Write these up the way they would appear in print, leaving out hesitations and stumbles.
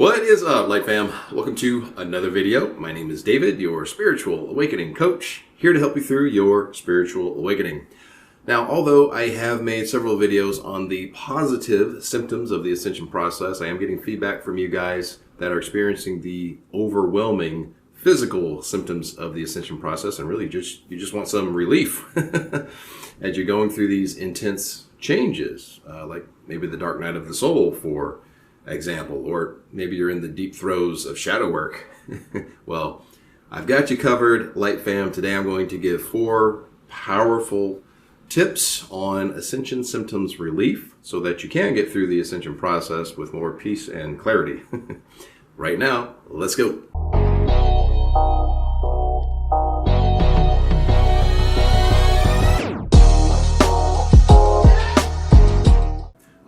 What is up, Light Fam? Welcome to another video. My name is David, your spiritual awakening coach, here to help you through your spiritual awakening. Now, although I have made several videos on the positive symptoms of the ascension process, I am getting feedback from you guys that are experiencing the overwhelming physical symptoms of the ascension process, and really you just want some relief as you're going through these intense changes, like maybe the dark night of the soul, for example, or maybe you're in the deep throes of shadow work. Well, I've got you covered, Light Fam. Today I'm going to give 4 powerful tips on ascension symptoms relief so that you can get through the ascension process with more peace and clarity. Right now, let's go.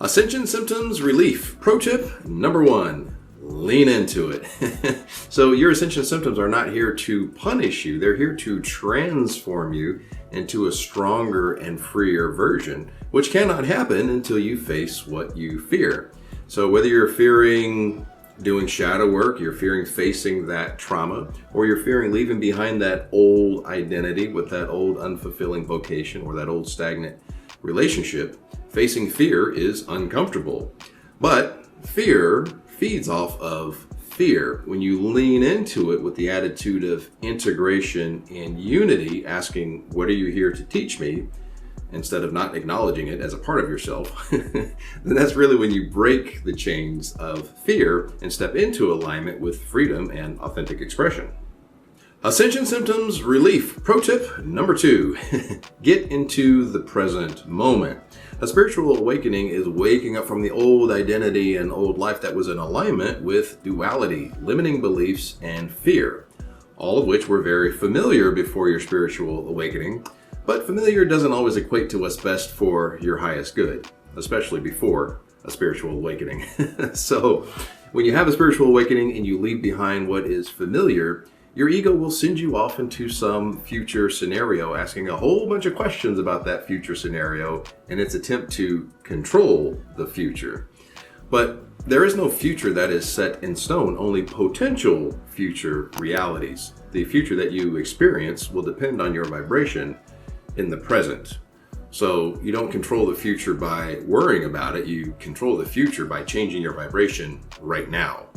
Ascension symptoms relief. Pro tip number 1, lean into it. So your ascension symptoms are not here to punish you. They're here to transform you into a stronger and freer version, which cannot happen until you face what you fear. So whether you're fearing doing shadow work, you're fearing facing that trauma, or you're fearing leaving behind that old identity with that old unfulfilling vocation or that old stagnant relationship, facing fear is uncomfortable. But fear feeds off of fear. When you lean into it with the attitude of integration and unity, asking, what are you here to teach me? Instead of not acknowledging it as a part of yourself, then that's really when you break the chains of fear and step into alignment with freedom and authentic expression. Ascension symptoms relief. Pro tip number 2, get into the present moment. A spiritual awakening is waking up from the old identity and old life that was in alignment with duality, limiting beliefs, and fear, all of which were very familiar before your spiritual awakening. But familiar doesn't always equate to what's best for your highest good, especially before a spiritual awakening. So when you have a spiritual awakening and you leave behind what is familiar, your ego will send you off into some future scenario, asking a whole bunch of questions about that future scenario in its attempt to control the future. But there is no future that is set in stone, only potential future realities. The future that you experience will depend on your vibration in the present. So you don't control the future by worrying about it, you control the future by changing your vibration right now.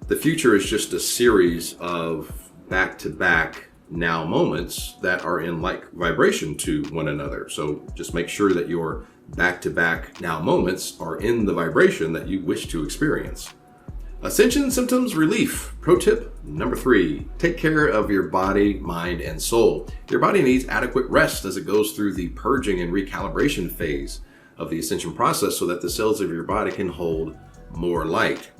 The future is just a series of back-to-back now moments that are in like vibration to one another. So just make sure that your back-to-back now moments are in the vibration that you wish to experience. Ascension symptoms relief. Pro tip number 3, take care of your body, mind, and soul. Your body needs adequate rest as it goes through the purging and recalibration phase of the ascension process so that the cells of your body can hold more light.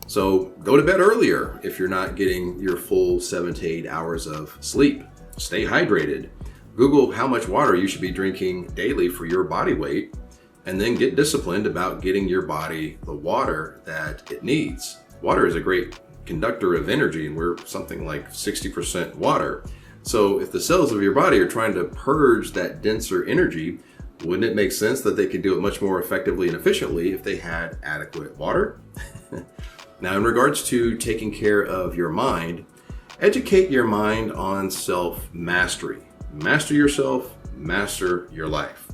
So go to bed earlier if you're not getting your full 7 to 8 hours of sleep. Stay hydrated. Google how much water you should be drinking daily for your body weight, and then get disciplined about getting your body the water that it needs. Water is a great conductor of energy, and we're something like 60% water. So if the cells of your body are trying to purge that denser energy, wouldn't it make sense that they could do it much more effectively and efficiently if they had adequate water? Now, in regards to taking care of your mind, educate your mind on self-mastery. Master yourself, master your life.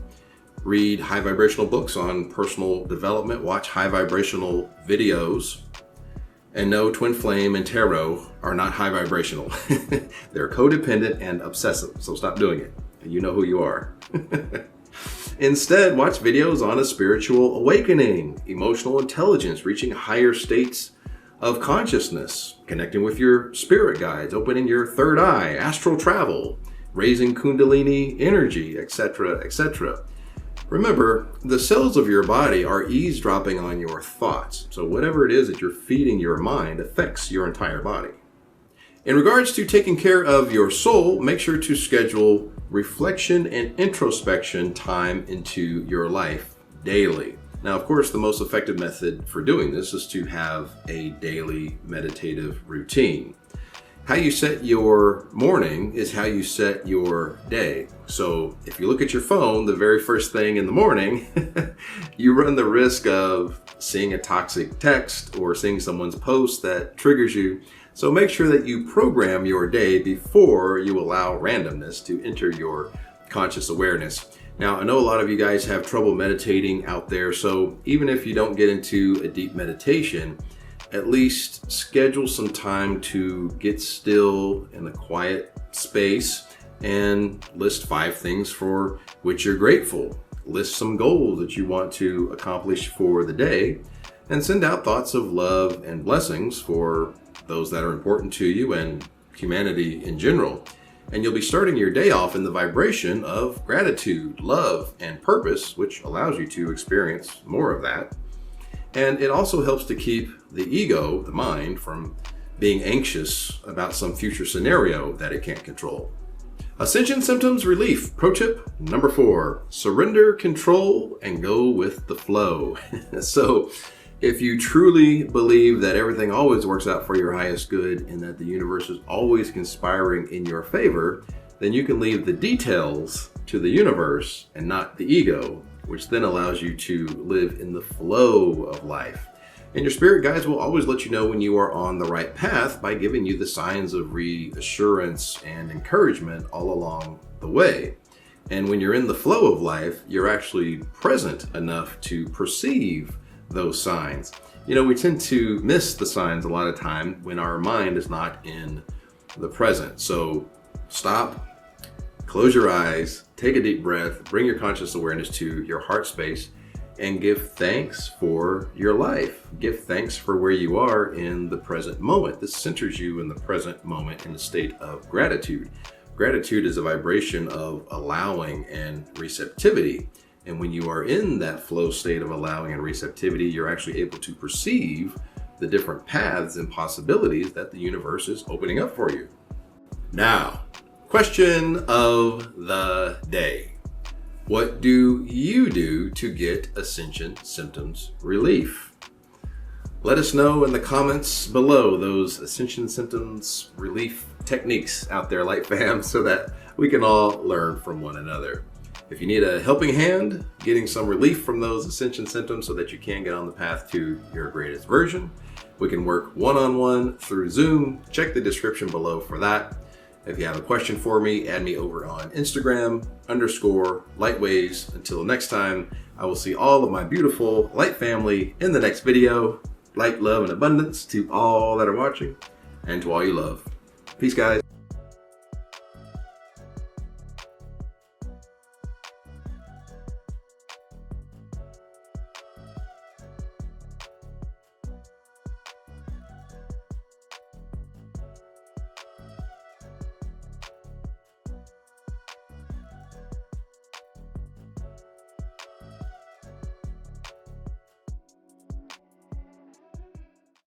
Read high vibrational books on personal development, watch high vibrational videos, and no, twin flame and tarot are not high vibrational. They're codependent and obsessive, so stop doing it. You know who you are. Instead, watch videos on a spiritual awakening, emotional intelligence, reaching higher states of consciousness, connecting with your spirit guides, opening your third eye, astral travel, raising kundalini energy, etc., etc. Remember, the cells of your body are eavesdropping on your thoughts, so whatever it is that you're feeding your mind affects your entire body. In regards to taking care of your soul, make sure to schedule reflection and introspection time into your life daily. Now, of course, the most effective method for doing this is to have a daily meditative routine. How you set your morning is how you set your day. So if you look at your phone the very first thing in the morning, you run the risk of seeing a toxic text or seeing someone's post that triggers you. So make sure that you program your day before you allow randomness to enter your conscious awareness. Now, I know a lot of you guys have trouble meditating out there, so even if you don't get into a deep meditation, at least schedule some time to get still in a quiet space and list 5 things for which you're grateful. List some goals that you want to accomplish for the day and send out thoughts of love and blessings for those that are important to you and humanity in general. And you'll be starting your day off in the vibration of gratitude, love, and purpose, which allows you to experience more of that. And it also helps to keep the ego, the mind, from being anxious about some future scenario that it can't control. Ascension symptoms relief. Pro tip number 4, surrender control and go with the flow. So if you truly believe that everything always works out for your highest good and that the universe is always conspiring in your favor, then you can leave the details to the universe and not the ego, which then allows you to live in the flow of life. And your spirit guides will always let you know when you are on the right path by giving you the signs of reassurance and encouragement all along the way. And when you're in the flow of life, you're actually present enough to perceive those signs. You know, we tend to miss the signs a lot of time when our mind is not in the present. So stop, close your eyes, take a deep breath, bring your conscious awareness to your heart space, and give thanks for your life. Give thanks for where you are in the present moment. This centers you in the present moment in a state of gratitude. Gratitude is a vibration of allowing and receptivity. And when you are in that flow state of allowing and receptivity, you're actually able to perceive the different paths and possibilities that the universe is opening up for you. Now, question of the day. What do you do to get ascension symptoms relief? Let us know in the comments below those ascension symptoms relief techniques out there, Light Fam, so that we can all learn from one another. If you need a helping hand getting some relief from those ascension symptoms so that you can get on the path to your greatest version, we can work one-on-one through Zoom. Check the description below for that. If you have a question for me, add me over on Instagram _Lightways. Until next time, I will see all of my beautiful Light family in the next video. Light, love, and abundance to all that are watching and to all you love. Peace, guys.